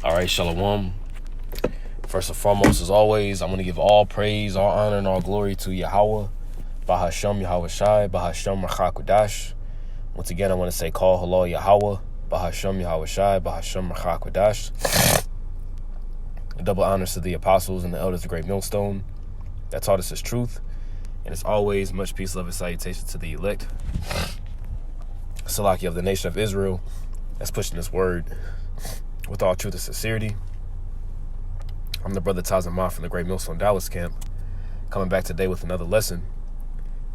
All right, Shalom. First and foremost, as always, I'm going to give all praise, all honor, and all glory to Yahweh, Bahashem Yahweh Shai, Bahashem Rachakudash. Once again, I want to say, call hello Yahweh, Bahashem Yahweh Shai, Bahashem Rachakudash. Double honors to the apostles and the elders of Great Millstone that taught us his truth. And as always, much peace, love, and salutation to the elect. Salaki of the nation of Israel that's pushing this word with all truth and sincerity. I'm the brother Tazamah from the Great Millstone Dallas camp, coming back today with another lesson.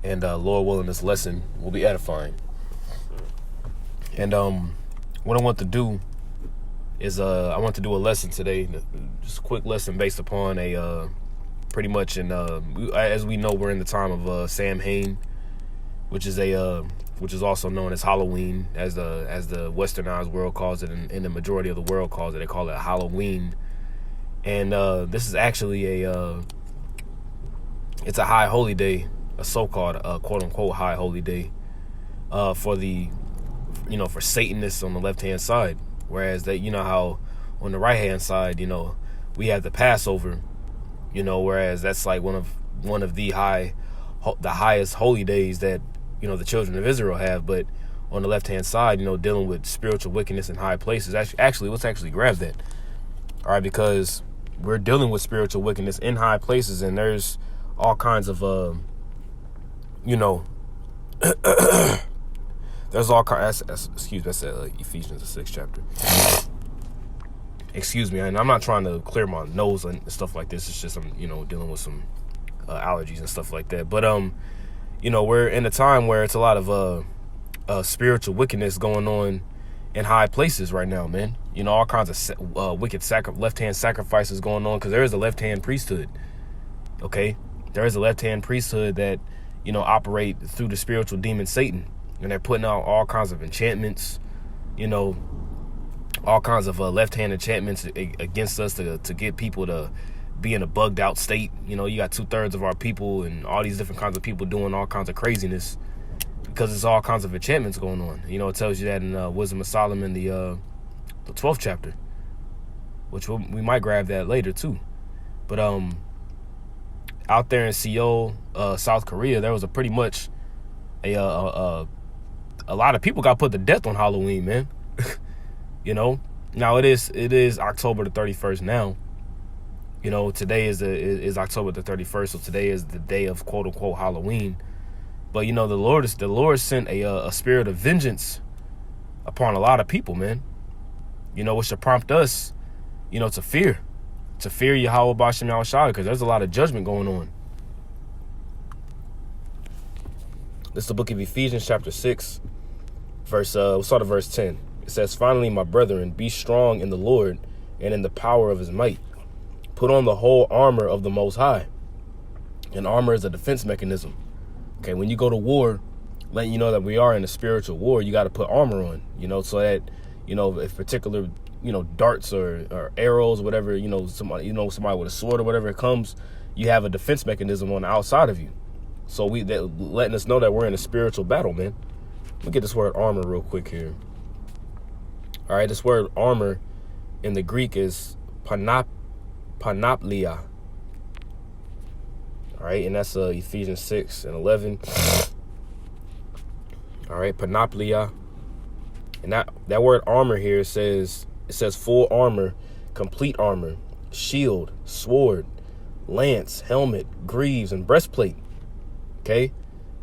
And Lord willing, this lesson will be edifying. And what I want to do is I want to do a lesson today, just a quick lesson based upon a pretty much as we know, we're in the time of Samhain, which is also known as Halloween, as the westernized world calls it, and the majority of the world calls it. They call it Halloween. And this is actually it's a high holy day, a so-called quote unquote high holy day for for Satanists on the left hand side. Whereas that, how on the right hand side, we have the Passover, whereas that's like one of the highest holy days that the children of Israel have. But on the left hand side, dealing with spiritual wickedness in high places. Actually, let's actually grab that. All right, because we're dealing with spiritual wickedness in high places, and there's all kinds of there's all kinds. Excuse me, that's Ephesians the 6th chapter. Excuse me, and I'm not trying to clear my nose and stuff like this. It's just I'm dealing with some allergies and stuff like that. But we're in a time where it's a lot of spiritual wickedness going on in high places right now, man. All kinds of wicked left-hand sacrifices going on, because there is a left-hand priesthood. Okay, there is a left-hand priesthood that operate through the spiritual demon Satan, and they're putting out all kinds of enchantments, all kinds of left-hand enchantments against us to get people to be in a bugged out state. You got 2/3 of our people and all these different kinds of people doing all kinds of craziness because there's all kinds of enchantments going on. It tells you that in Wisdom of Solomon, the 12th chapter, which we might grab that later too. But out there in Seoul, South Korea, there was a pretty much a lot of people got put to death on Halloween, man. Now it is October the 31st now. Today is October the 31st, so today is the day of quote unquote Halloween. But the Lord sent a spirit of vengeance upon a lot of people, man. Which should prompt us, to fear Yahweh Bashem Yahweh Shai, because there's a lot of judgment going on. This is the book of Ephesians, chapter 6, we'll start at verse 10. It says, "Finally, my brethren, be strong in the Lord and in the power of his might. Put on the whole armor of the Most High." And armor is a defense mechanism. Okay, when you go to war, letting you know that we are in a spiritual war, you got to put armor on, so that, if particular, darts or arrows, whatever, somebody with a sword or whatever it comes, you have a defense mechanism on the outside of you. So letting us know that we're in a spiritual battle, man. Let me get this word armor real quick here. All right, this word armor in the Greek is panoplia. All right, and that's Ephesians 6 and 11. All right, panoplia. And that word armor here says full armor, complete armor, shield, sword, lance, helmet, greaves, and breastplate. Okay,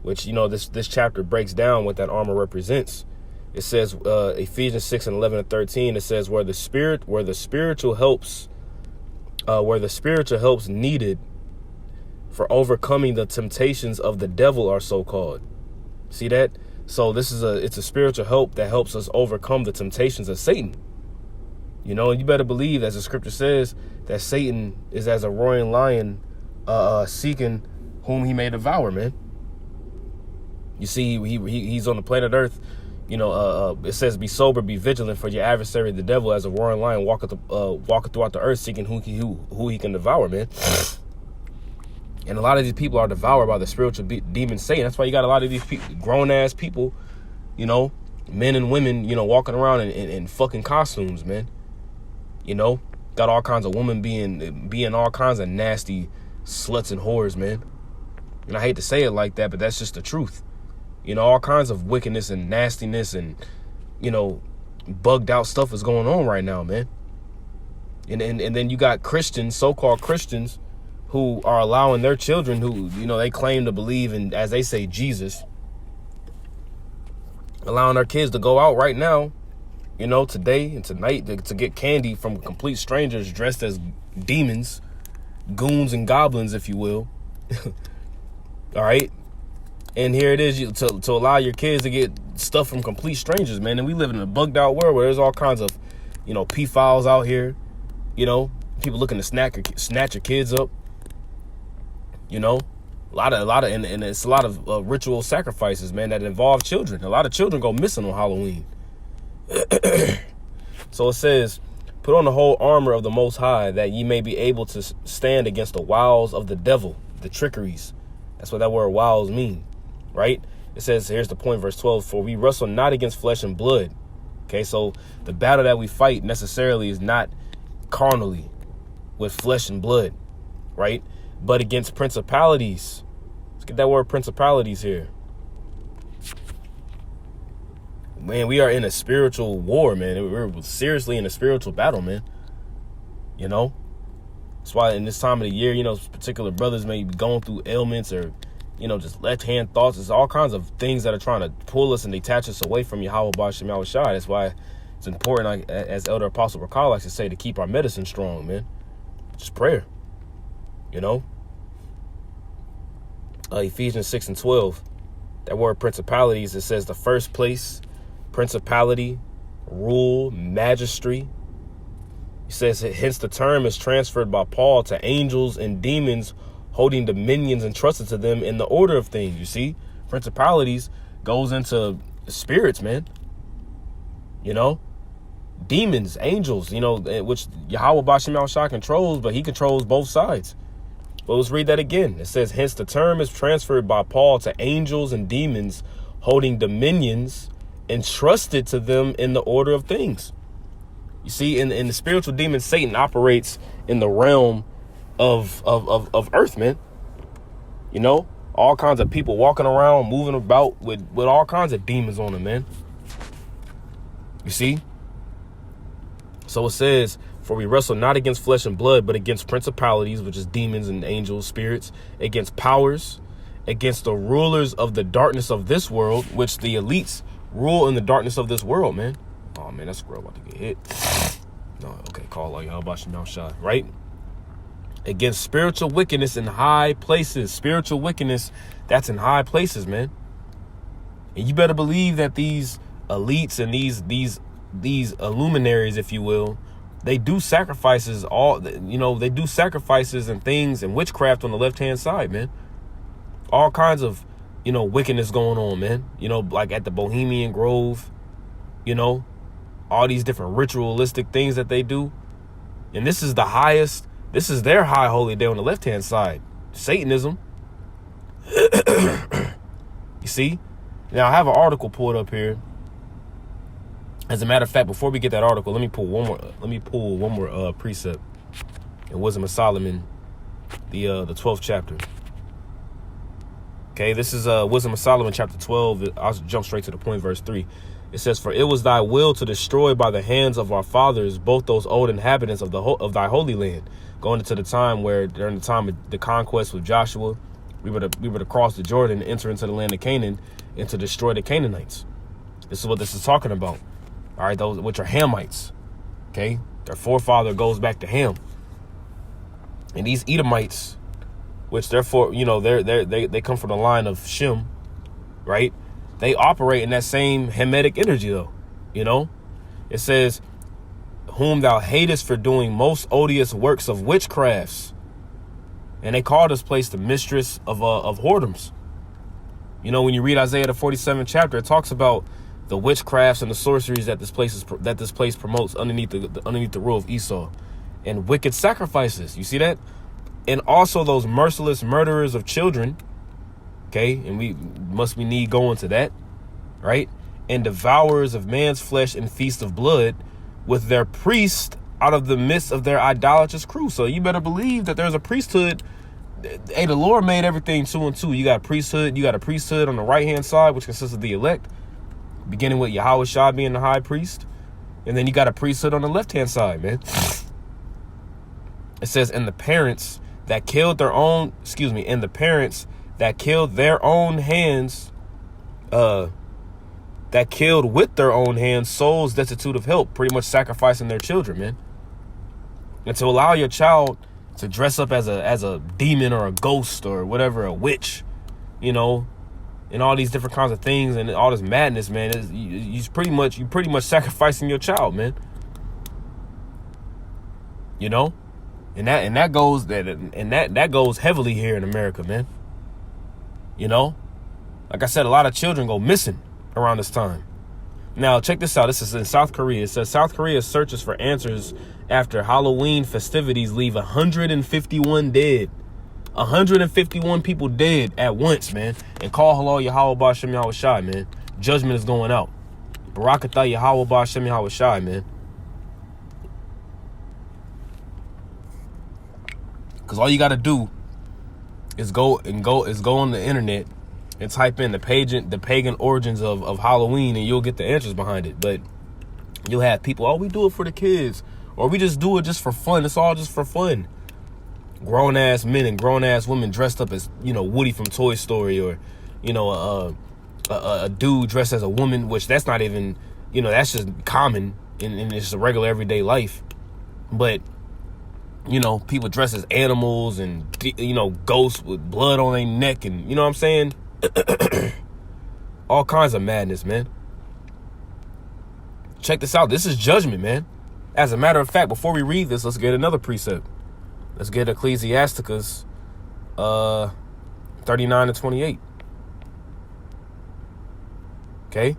which this chapter breaks down what that armor represents. It says Ephesians 6 and 11 and 13. It says where the spiritual helps needed for overcoming the temptations of the devil are so called. See that? So it's a spiritual help that helps us overcome the temptations of Satan. And you better believe, as the scripture says, that Satan is as a roaring lion, seeking whom he may devour, man. You see, he's on the planet Earth. It says, "Be sober, be vigilant, for your adversary, the devil, as a roaring lion, walketh throughout the earth, seeking who he can devour," man. And a lot of these people are devoured by the spiritual demon Satan. That's why you got a lot of these grown ass people, men and women, walking around in fucking costumes, man. You know, got all kinds of women being all kinds of nasty sluts and whores, man. And I hate to say it like that, but that's just the truth. You know, all kinds of wickedness and nastiness and, you know, bugged out stuff is going on right now, man. And then you got Christians, so-called Christians, who are allowing their children who, you know, they claim to believe in, as they say, Jesus, allowing their kids to go out right now, you know, today and tonight to get candy from complete strangers dressed as demons, goons and goblins, if you will. All right. And here it is, to allow your kids to get stuff from complete strangers, man. And we live in a bugged out world where there's all kinds of, you know, pedophiles out here, you know, people looking to snatch your kids up, you know, a lot of, and it's a lot of ritual sacrifices, man, that involve children. A lot of children go missing on Halloween. So it says, put on the whole armor of the Most High, that ye may be able to stand against the wiles of the devil, the trickeries. That's what that word wiles mean, right? It says, here's the point, verse 12, for we wrestle not against flesh and blood. Okay, so the battle that we fight necessarily is not carnally with flesh and blood, right? But against principalities. Let's get that word principalities here. Man, we are in a spiritual war, man. We're seriously in a spiritual battle, man. You know? That's why in this time of the year, you know, particular brothers may be going through ailments or, you know, just left-hand thoughts. There's all kinds of things that are trying to pull us and detach us away from Yahweh B'Shem Yahweh Shai. That's why it's important, like, as Elder Apostle Rakal likes to say, to keep our medicine strong, man. Just prayer, you know? Ephesians 6 and 12, that word principalities, it says the first place, principality, rule, magistry. It says, hence the term is transferred by Paul to angels and demons holding dominions entrusted to them in the order of things. You see, principalities goes into spirits, man. You know, demons, angels, you know, which Yahweh B'Shem Yahweh Shai controls, but he controls both sides. But let's read that again. It says, hence the term is transferred by Paul to angels and demons holding dominions entrusted to them in the order of things. You see, in the spiritual demon, Satan operates in the realm of earth, man. You know, all kinds of people walking around, moving about with all kinds of demons on them, man. You see? So it says, for we wrestle not against flesh and blood, but against principalities, which is demons and angels, spirits, against powers, against the rulers of the darkness of this world, which the elites rule in the darkness of this world, man. Oh, man, that squirrel about to get hit. No, okay, call like Yahweh B'Shem Yahweh Shai, right? Against spiritual wickedness in high places. Spiritual wickedness, that's in high places, man. And you better believe that these elites and these luminaries, if you will, they do sacrifices they do sacrifices and things and witchcraft on the left-hand side, man. All kinds of, you know, wickedness going on, man. You know, like at the Bohemian Grove, you know, all these different ritualistic things that they do. And this is their high holy day on the left-hand side. Satanism. You see? Now, I have an article pulled up here. As a matter of fact, before we get that article, let me pull one more precept in Wisdom of Solomon, the 12th chapter. Okay, this is Wisdom of Solomon, chapter 12. I'll jump straight to the point, verse 3. It says, for it was thy will to destroy by the hands of our fathers both those old inhabitants of thy holy land. Going into the time where, during the time of the conquest with Joshua, we were to cross the Jordan and enter into the land of Canaan and to destroy the Canaanites. This is what this is talking about. All right, those which are Hamites. Okay, their forefather goes back to Ham. And these Edomites, which therefore, you know, they come from the line of Shem, right? They operate in that same Hamitic energy, though. You know, it says, whom thou hatest for doing most odious works of witchcrafts. And they call this place the mistress of whoredoms. You know, when you read Isaiah the 47th chapter, it talks about the witchcrafts and the sorceries that this place promotes underneath the rule of Esau, and wicked sacrifices. You see that? And also those merciless murderers of children. Okay, and we need go into that, right? And devourers of man's flesh and feast of blood, with their priests out of the midst of their idolatrous crew. So you better believe that there's a priesthood. Hey, the Lord made everything 2 and 2. You got priesthood. You got a priesthood on the right-hand side, which consists of the elect, beginning with Yahweh Shah being the high priest. And then you got a priesthood on the left-hand side, man. It says, and the parents that killed their own, and the parents that killed their own hands, that killed with their own hands souls destitute of help, pretty much sacrificing their children, man. And to allow your child to dress up as a demon or a ghost or whatever, a witch, and all these different kinds of things and all this madness, man, you pretty much sacrificing your child, man. And that goes heavily here in America, man. Like I said, a lot of children go missing around this time. Now, check this out. This is in South Korea. It says South Korea searches for answers after Halloween festivities leave 151 dead. 151 people dead at once, man. And call hello Yahweh Ba'Shem Yahweh Shai, man. Judgment is going out. Barakatah Yahweh Ba'Shem Yahweh Shai, man. Because all you got to do is go on the internet and type in the pagan origins of Halloween, and you'll get the answers behind it. But you'll have people, oh, we do it for the kids, or we just do it just for fun. It's all just for fun. Grown ass men and grown ass women dressed up as Woody from Toy Story, or a dude dressed as a woman, which that's not even that's just common in just a regular everyday life. But people dress as animals and ghosts with blood on their neck, and you know what I'm saying. All kinds of madness, man. Check this out. This is judgment, man. As a matter of fact, before we read this, let's get another precept. Let's get Ecclesiasticus 39 to 28. Okay?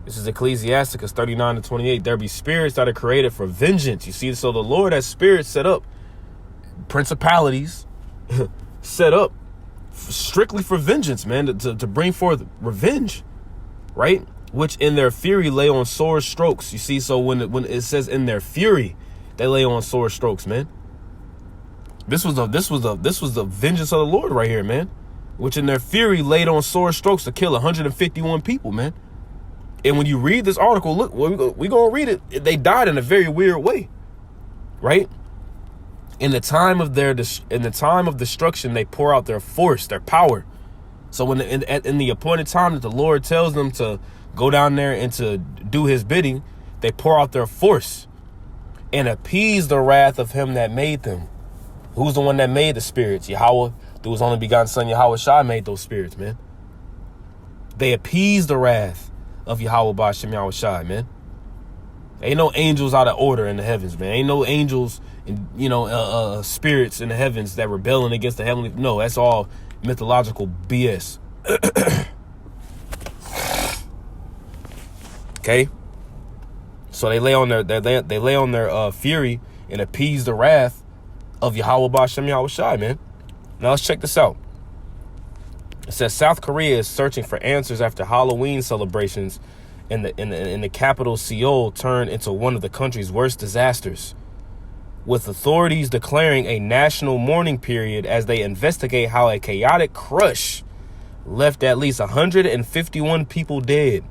This is Ecclesiasticus 39 to 28. There be spirits that are created for vengeance. You see, so the Lord has spirits set up, principalities set up strictly for vengeance, man, to bring forth revenge, right? Which in their fury lay on sore strokes. You see, so when it says in their fury, they lay on sore strokes, man. This was the vengeance of the Lord right here, man. Which in their fury laid on sore strokes to kill 151 people, man. And when you read this article, look, we're gonna read it. They died in a very weird way, right? In the time of destruction, they pour out their force, their power. So when in the appointed time that the Lord tells them to go down there and to do His bidding, they pour out their force and appease the wrath of Him that made them. Who's the one that made the spirits? Yahweh, through His only begotten Son, Yahweh Shai, made those spirits, man. They appease the wrath of Yahweh Ba'Shem Yahweh Shai, man. Ain't no angels out of order in the heavens, man. Ain't no angels and spirits in the heavens that rebelling against the heavenly. No, that's all mythological BS. Okay, so they lay on their fury and appease the wrath of Yahweh Ba'Shem Yahweh Shai, man. Now let's check this out. It says South Korea is searching for answers after Halloween celebrations in the capital Seoul turned into one of the country's worst disasters, with authorities declaring a national mourning period as they investigate how a chaotic crush left at least 151 people dead.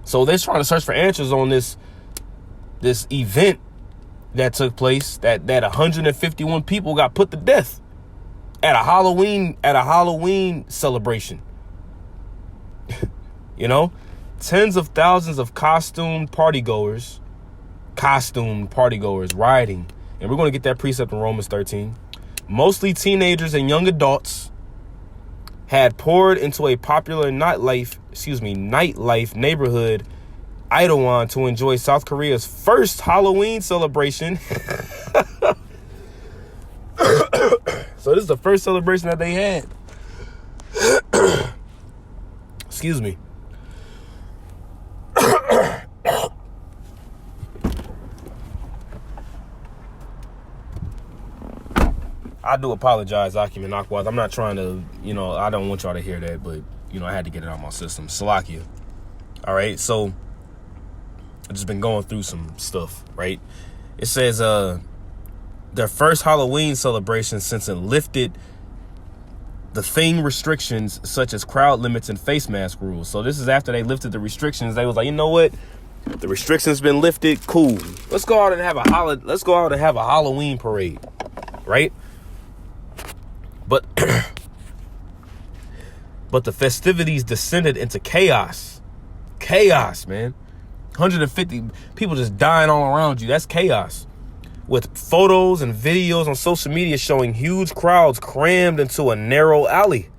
So they're trying to search for answers on this event that took place, that 151 people got put to death at a Halloween celebration. Tens of thousands of costumed partygoers rioting. And we're going to get that precept in Romans 13. Mostly teenagers and young adults had poured into a popular nightlife neighborhood, Itaewon, to enjoy South Korea's first Halloween celebration. So this is the first celebration that they had. Excuse me. I do apologize, Akim and Akwaz. I'm not trying to, I don't want y'all to hear that, but, I had to get it out of my system. Salakia. All right, so I've just been going through some stuff, right? It says their first Halloween celebration since it lifted the thing restrictions such as crowd limits and face mask rules. So this is after they lifted the restrictions. They was like, you know what? The restrictions been lifted. Cool. Let's go out and have a Halloween parade, right? But the festivities descended into chaos. Chaos, man. 150 people just dying all around you. That's chaos. With photos and videos on social media showing huge crowds crammed into a narrow alley.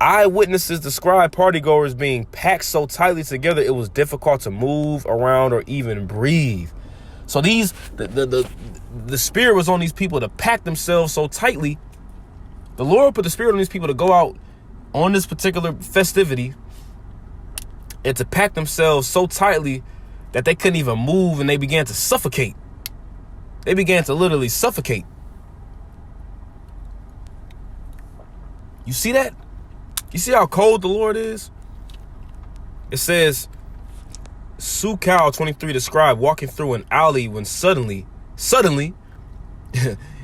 Eyewitnesses describe partygoers being packed so tightly together it was difficult to move around or even breathe. So the spirit was on these people to pack themselves so tightly. The Lord put the spirit on these people to go out on this particular festivity and to pack themselves so tightly that they couldn't even move, and they began to suffocate. They began to literally suffocate. You see that? You see how cold the Lord is? It says, Seoul 23 described walking through an alley when suddenly,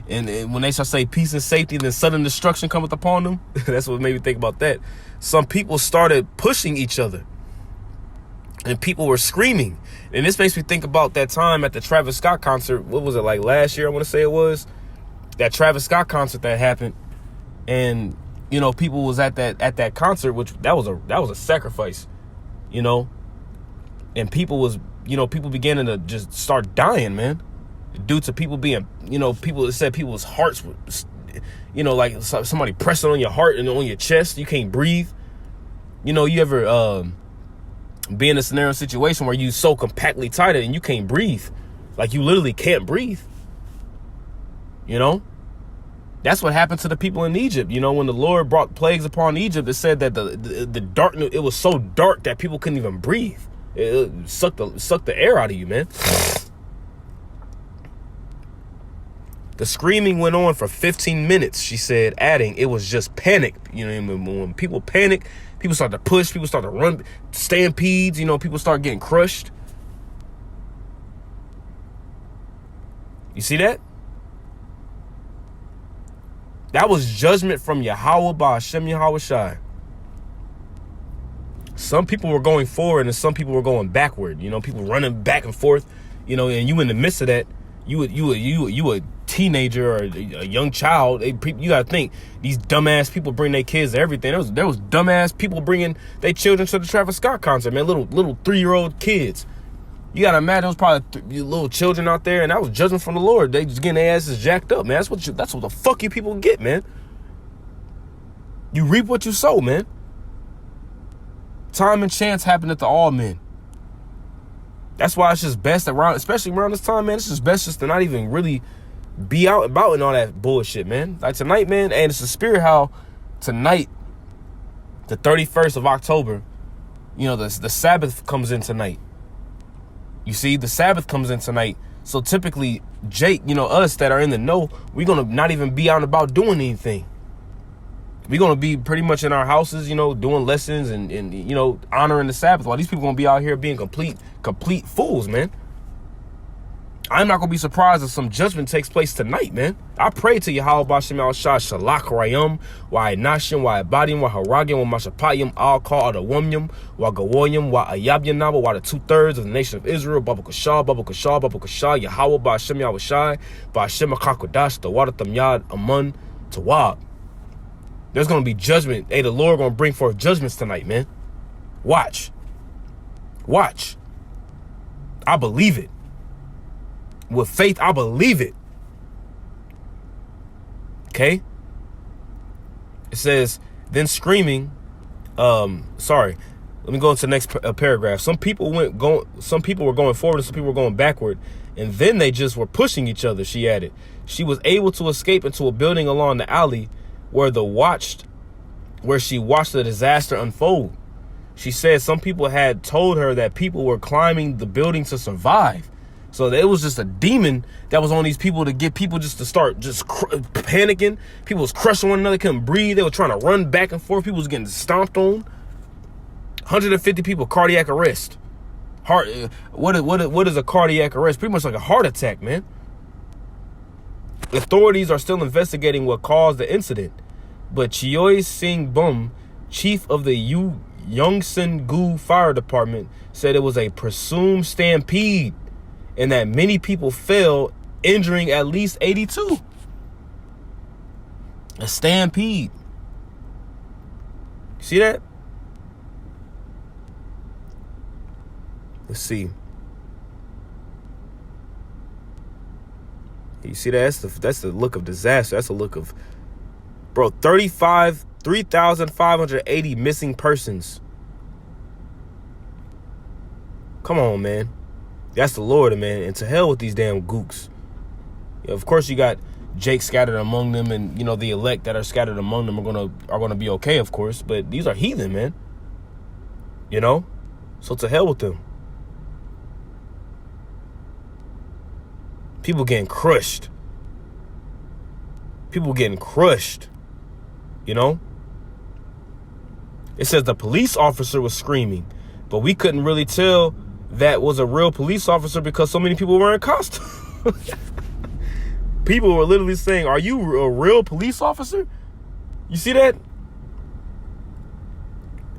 and when they shall say peace and safety, then sudden destruction cometh upon them. That's what made me think about that. Some people started pushing each other. And people were screaming. And this makes me think about that time at the Travis Scott concert. What was it, like last year, I want to say it was? That Travis Scott concert that happened. And, you know, people was at that concert, which that was a sacrifice, you know. And people beginning to just start dying, man. Due to people being, you know, people said people's hearts were, you know, like somebody pressing on your heart and on your chest. You can't breathe. You know, you ever be in a scenario situation where you so compactly tight and you can't breathe, like you literally can't breathe. You know, that's what happened to the people in Egypt. You know, when the Lord brought plagues upon Egypt, it said that the darkness, it was so dark that people couldn't even breathe. It sucked the air out of you, man. The screaming went on for 15 minutes, she said, adding, it was just panic. You know, when people panic, people start to push, people start to run, stampedes, you know, people start getting crushed. You see that? That was judgment from Yahweh by Hashem Yahweh Shai. Some people were going forward and some people were going backward. You know, people running back and forth, you know, and you in the midst of that, you a teenager or a young child. You gotta think, these dumbass people bring their kids to everything. There was dumbass people bringing their children to the Travis Scott concert, man. Little 3-year-old kids. You gotta imagine those probably little children out there, and that was judgment from the Lord. They just getting their asses jacked up, man. That's what the fuck you people get, man. You reap what you sow, man. Time and chance happen to all men. That's why it's just best especially around this time, man. It's just best just to not even really be out about and all that bullshit, man. Like tonight, man, and it's the spirit how tonight, the 31st of October, you know, the Sabbath comes in tonight. You see, the Sabbath comes in tonight. So typically, Jake, you know, us that are in the know, we're going to not even be out and about doing anything. We're going to be pretty much in our houses, you know, doing lessons and you know, honoring the Sabbath, while these people going to be out here being complete fools, man. I'm not going to be surprised if some judgment takes place tonight, man. I pray to Yahweh Bashem Al-Shah, Shalak Rayam, Wa Nashim, Wa Abadim, Wa Haragim, Wa Mashapayim, Al Ka Adawamyam, Wa Gawoyim, Wa Ayabyanaba, Wa the 2/3 of the nation of Israel, Babu Kashah, Babu Kashah, Babu Kashah, Yahweh Bashem Yahushai, Bashem Akakodash, the Wadatam Yad Amun, Tawab. There's going to be judgment. Hey, the Lord going to bring forth judgments tonight, man. Watch. I believe it. With faith, I believe it. Okay? It says, then screaming, let me go into the next paragraph. Some people were going forward and some people were going backward. And then they just were pushing each other, she added. She was able to escape into a building along the alley where she watched the disaster unfold. She said some people had told her that people were climbing the building to survive. So it was just a demon that was on these people to get people just to start just panicking. People was crushing one another, couldn't breathe. They were trying to run back and forth. People was getting stomped on. 150 people, cardiac arrest. What is a cardiac arrest? Pretty much like a heart attack, man. Authorities are still investigating what caused the incident, but Choi Sing Bum, chief of the Yongsan-gu Fire Department, said it was a presumed stampede and that many people fell, injuring at least 82. A stampede. See that? Let's see. You see that? That's the look of disaster. That's a look of, bro, 3,580 missing persons. Come on, man. That's the Lord, man. And to hell with these damn gooks. Yeah, of course, you got Jake scattered among them, and the elect that are scattered among them are gonna be okay, of course. But these are heathen, man. So to hell with them. People getting crushed. It says the police officer was screaming, but we couldn't really tell that was a real police officer because so many people were in costume. People were literally saying, "Are you a real police officer?" You see that?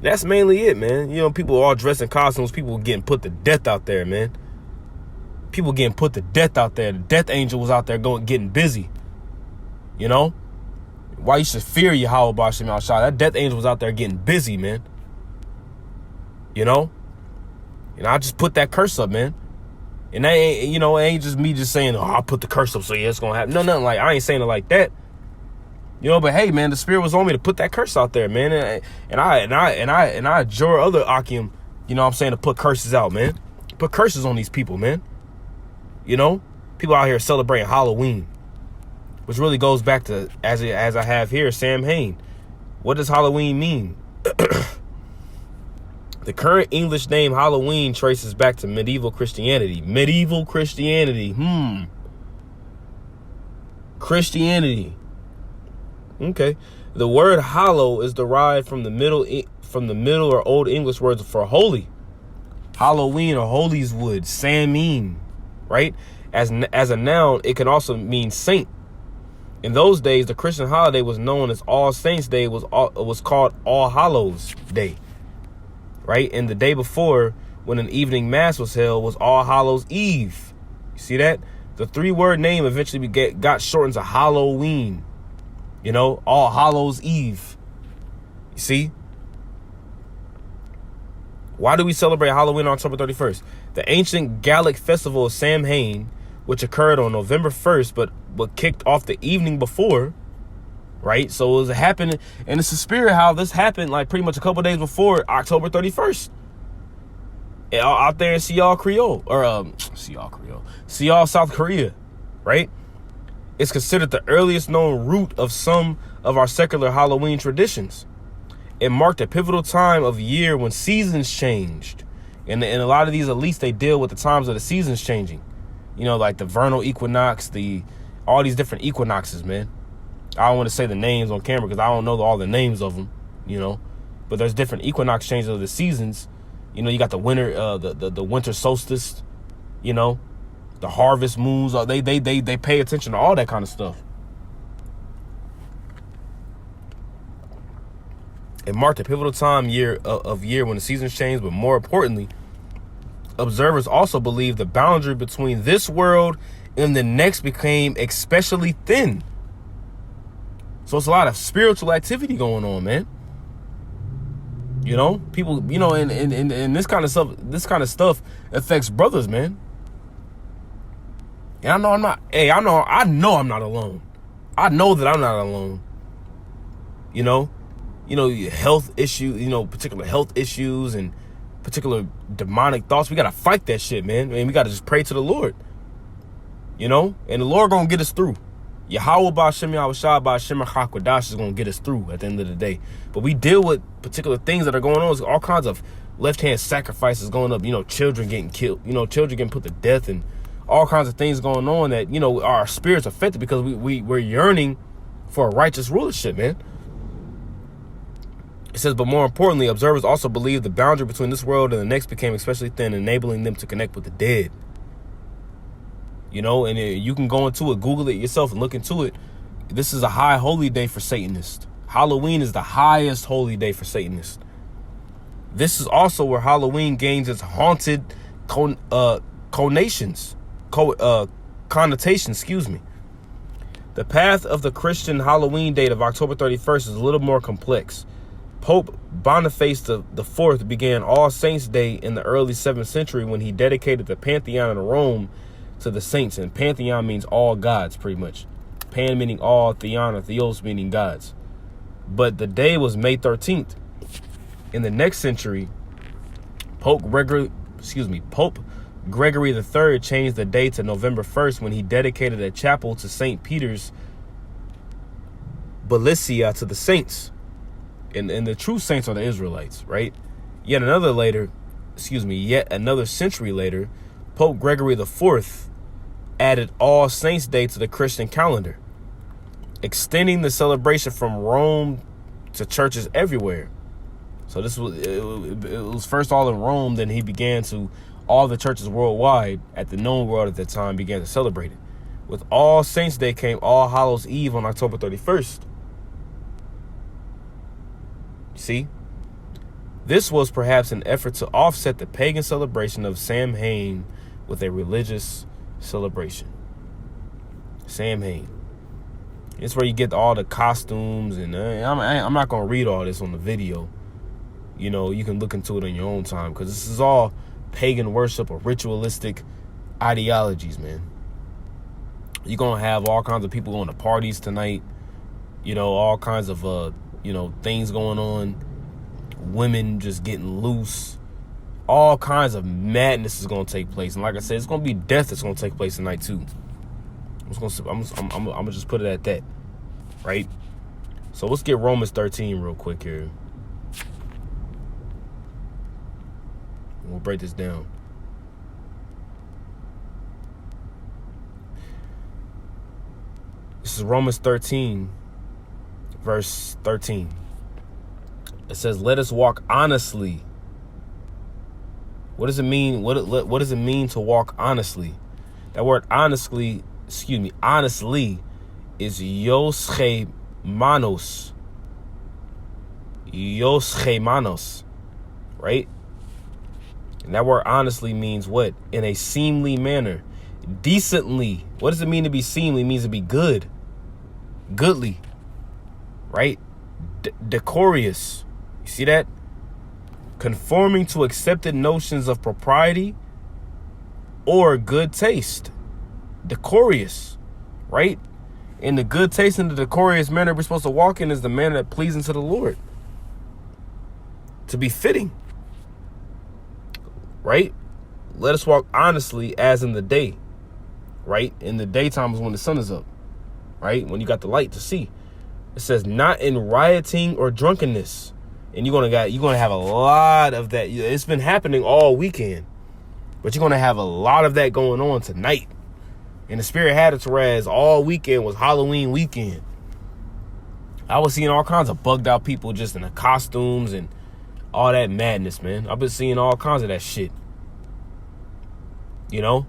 That's mainly it, man. People all dressed in costumes. People getting put to death out there, man. People getting put to death out there. The death angel was out there getting busy. Why you should fear Yahweh B'Shem Al-Shai. That death angel was out there getting busy, man. And I just put that curse up, man. And that ain't, it ain't just me just saying, "Oh, I'll put the curse up, so yeah, it's gonna happen." No, nothing like, I ain't saying it like that. But hey, man, the spirit was on me to put that curse out there, man. And I adjure other Akim, to put curses out, man. Put curses on these people, man. People out here celebrating Halloween, which really goes back to, as I have here, Sam Hain. What does Halloween mean? The current English name Halloween traces back to medieval Christianity. Christianity. Okay. The word hallow is derived from the Middle or Old English words for holy. Halloween or Holy's Wood, Samhain, right? As a noun, it can also mean saint. In those days, the Christian holiday was known as All Saints Day. Was called All Hallows Day, right? And the day before, when an evening mass was held, was All Hallows Eve. You see that? The 3-word name eventually got shortened to Halloween. All Hallows Eve. You see? Why do we celebrate Halloween on October 31st? The ancient Gallic festival of Samhain, which occurred on November 1st, but kicked off the evening before, right? So it was happening, and it's a spirit how this happened like pretty much a couple days before October 31st. Out there in Seoul, South Korea, right? It's considered the earliest known root of some of our secular Halloween traditions. It marked a pivotal time of year when seasons changed. And a lot of these elites, they deal with the times of the seasons changing. Like the vernal equinox, all these different equinoxes, man. I don't want to say the names on camera because I don't know all the names of them, But there's different equinox changes of the seasons. You got the winter, the winter solstice, the harvest moons. They pay attention to all that kind of stuff. It marked a pivotal time of year when the seasons changed, but more importantly, observers also believe the boundary between this world and the next became especially thin. So it's a lot of spiritual activity going on, man. People, and this kind of stuff affects brothers, man. And I know I'm not alone. I know that I'm not alone. Health issue, particular health issues and particular demonic thoughts. We got to fight that shit, man. And we got to just pray to the Lord, and the Lord going to get us through. Yahweh B'Shem Yahushua B'Shem HaKodash is going to get us through at the end of the day. But we deal with particular things that are going on. There's all kinds of left-hand sacrifices going up, children getting killed, children getting put to death, and all kinds of things going on that, our spirits affected because we're yearning for a righteous rulership, man. It says, but more importantly, observers also believe the boundary between this world and the next became especially thin, enabling them to connect with the dead. You know, and you can go into it, Google it yourself and look into it. This is a high holy day for Satanists. Halloween is the highest holy day for Satanists. This is also where Halloween gains its haunted connotations. The path of the Christian Halloween date of October 31st is a little more complex. Pope Boniface IV began All Saints' Day in the early 7th century when he dedicated the Pantheon in Rome to the saints. And Pantheon means all gods, pretty much. Pan meaning all, Theon or Theos meaning gods. But the day was May 13th. In the next century, Pope Gregory III changed the day to November 1st when he dedicated a chapel to St. Peter's Basilica to the saints. And the true saints are the Israelites, right? Yet another century later, Pope Gregory IV added All Saints' Day to the Christian calendar, extending the celebration from Rome to churches everywhere. So it was first all in Rome, then he began to all the churches worldwide at the known world at that time began to celebrate it. With All Saints' Day came All Hallows' Eve on October 31st. See, this was perhaps an effort to offset the pagan celebration of Samhain with a religious celebration. Samhain. It's where you get all the costumes, and I'm not going to read all this on the video. You know, you can look into it on your own time, because this is all pagan worship or ritualistic ideologies, man. You're going to have all kinds of people going to parties tonight. You know, all kinds of, things going on. Women just getting loose. All kinds of madness is going to take place. And like I said, it's going to be death that's going to take place tonight, too. I'm going to just put it at that. Right? So let's get Romans 13 real quick here. We'll break this down. This is Romans 13, verse 13. It says, let us walk honestly. What does it mean? What does it mean to walk honestly? That word honestly is yoschemanos. Yoschemanos. Right? And that word honestly means what? In a seemly manner. Decently. What does it mean to be seemly? It means to be good. Goodly. Right? Decorous. You see that? Conforming to accepted notions of propriety or good taste. Decorous. Right? In the good taste and the decorous manner we're supposed to walk in is the manner that pleasing to the Lord. To be fitting. Right? Let us walk honestly as in the day. Right? In the daytime is when the sun is up. Right? When you got the light to see. It says not in rioting or drunkenness. And you're gonna have a lot of that. It's been happening all weekend. But you're gonna have a lot of that going on tonight. And the spirit had it to whereas all weekend was Halloween weekend. I was seeing all kinds of bugged out people just in the costumes and all that madness, man. I've been seeing all kinds of that shit. You know?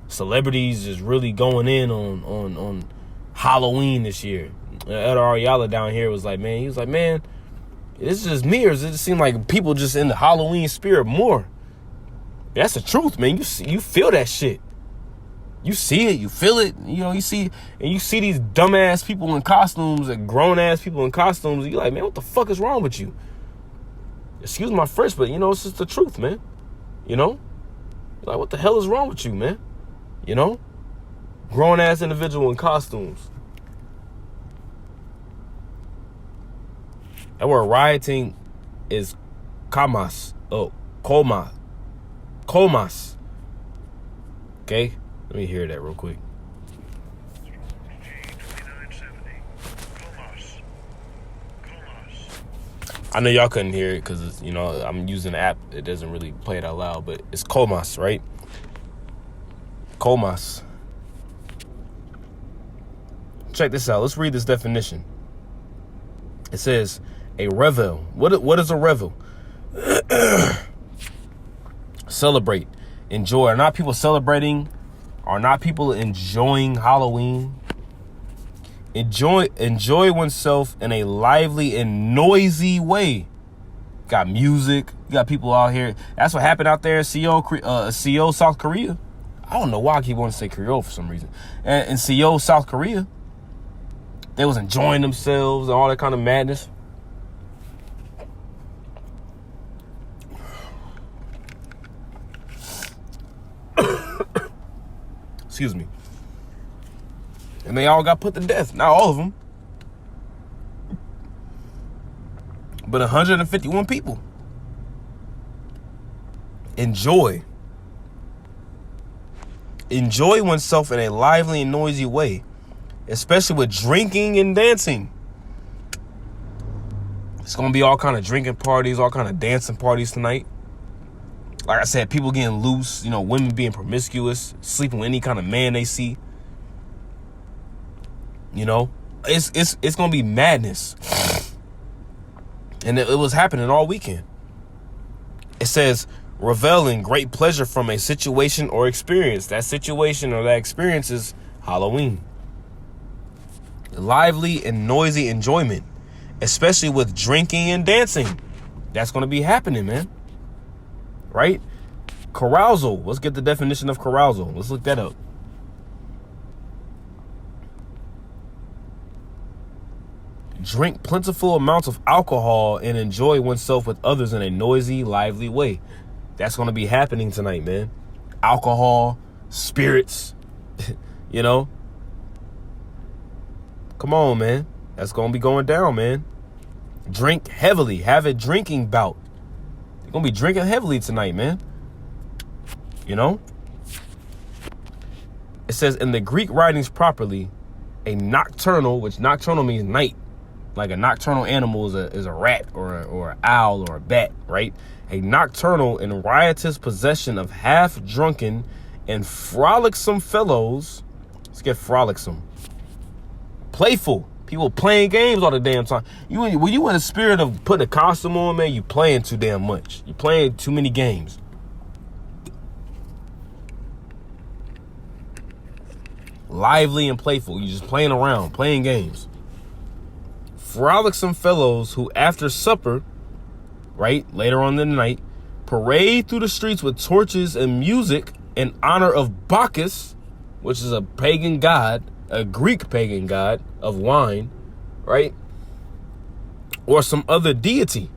Celebrities just really going in on Halloween this year. Ed Ariala down here was like, man, this is just me, or does it seem like people just in the Halloween spirit more? That's the truth, man. You feel that shit. You see it, you feel it. You know, you see these dumbass people in costumes and grown ass people in costumes. You're like, man, what the fuck is wrong with you? Excuse my French, but it's just the truth, man. You know? Like, what the hell is wrong with you, man? You know? Grown ass individual in costumes. That word rioting is kamas. Oh, komas. Okay? Let me hear that real quick. I know y'all couldn't hear it because, I'm using an app. It doesn't really play it out loud, but it's komas, right? Komas. Check this out. Let's read this definition. It says, A revel. What is a revel? Celebrate. Enjoy. Are not people celebrating? Are not people enjoying Halloween? Enjoy oneself in a lively and noisy way. Got music. You got people out here. That's what happened out there in Seoul, South Korea. I don't know why I keep wanting to say Creole for some reason. And in Seoul, South Korea, they was enjoying themselves and all that kind of madness. Excuse me. And they all got put to death. Not all of them, but 151 people. Enjoy oneself in a lively and noisy way, especially with drinking and dancing. It's gonna be all kind of drinking parties, all kind of dancing parties tonight. Like I said, people getting loose, women being promiscuous, sleeping with any kind of man they see. It's gonna be madness. And it was happening all weekend. It says, revel in great pleasure from a situation or experience. That situation or that experience is Halloween. Lively and noisy enjoyment, especially with drinking and dancing. That's going to be happening, man. Right? Carousal. Let's get the definition of carousal. Let's look that up. Drink plentiful amounts of alcohol and enjoy oneself with others in a noisy, lively way. That's going to be happening tonight, man. Alcohol, spirits, Come on, man. That's going to be going down, man. Drink heavily. Have a drinking bout. You're going to be drinking heavily tonight, man. It says in the Greek writings properly, a nocturnal, which nocturnal means night. Like a nocturnal animal is a rat or an owl or a bat, right? A nocturnal and riotous possession of half-drunken and frolicsome fellows. Let's get frolicsome. Playful. People playing games all the damn time. When you in the spirit of putting a costume on, man, you playing too damn much. You playing too many games. Lively and playful. You just playing around, playing games. Frolicsome fellows who, after supper, right, later on in the night, parade through the streets with torches and music in honor of Bacchus, which is a pagan god, a Greek pagan god of wine, right, or some other deity,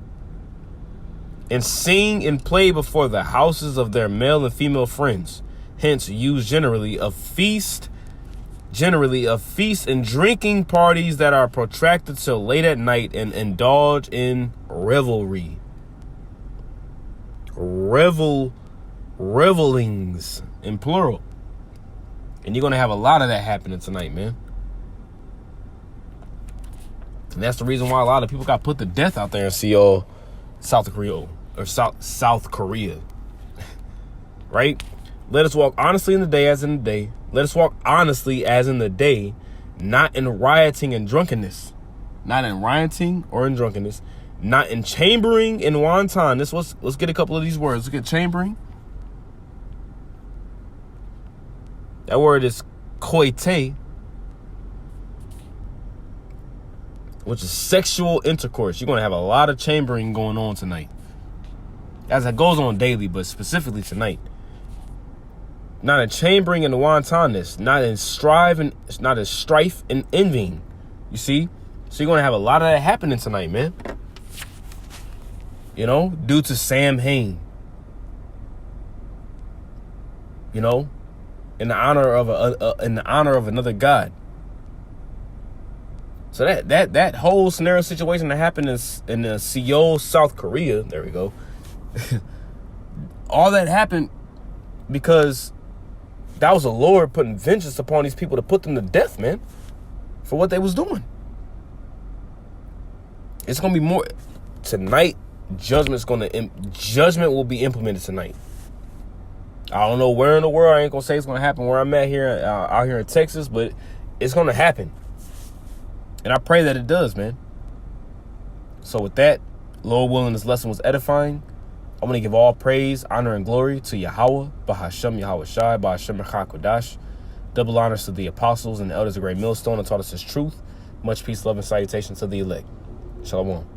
and sing and play before the houses of their male and female friends, hence used generally of feast and drinking parties that are protracted till late at night and indulge in revelry. Revelings in plural. And you're going to have a lot of that happening tonight, man. And that's the reason why a lot of people got put to death out there in Seoul, South Korea, or South Korea. Right? Let us walk honestly in the day as in the day. Let us walk honestly as in the day, not in rioting and drunkenness. Not in rioting or in drunkenness. Not in chambering and wanton. Let's get a couple of these words. Let's get chambering. That word is koite, which is sexual intercourse. You're going to have a lot of chambering going on tonight. As it goes on daily, but specifically tonight. Not in chambering and wantonness, not in strife and envying. You see? So you're going to have a lot of that happening tonight, man. Due to Sam Hain. In the honor of another god. So that whole scenario situation that happened in Seoul, South Korea, there we go. All that happened because that was the Lord putting vengeance upon these people to put them to death, man, for what they was doing. It's going to be more tonight. Judgment will be implemented tonight. I don't know where in the world. I ain't going to say it's going to happen where I'm at here, out here in Texas, but it's going to happen. And I pray that it does, man. So with that, Lord willing, this lesson was edifying. I want to give all praise, honor, and glory to Yahweh, Bahashem Yahweh Shai, Bahashem Kodash. Double honors to the apostles and the elders of Great Millstone that taught us his truth. Much peace, love, and salutation to the elect. Shalom.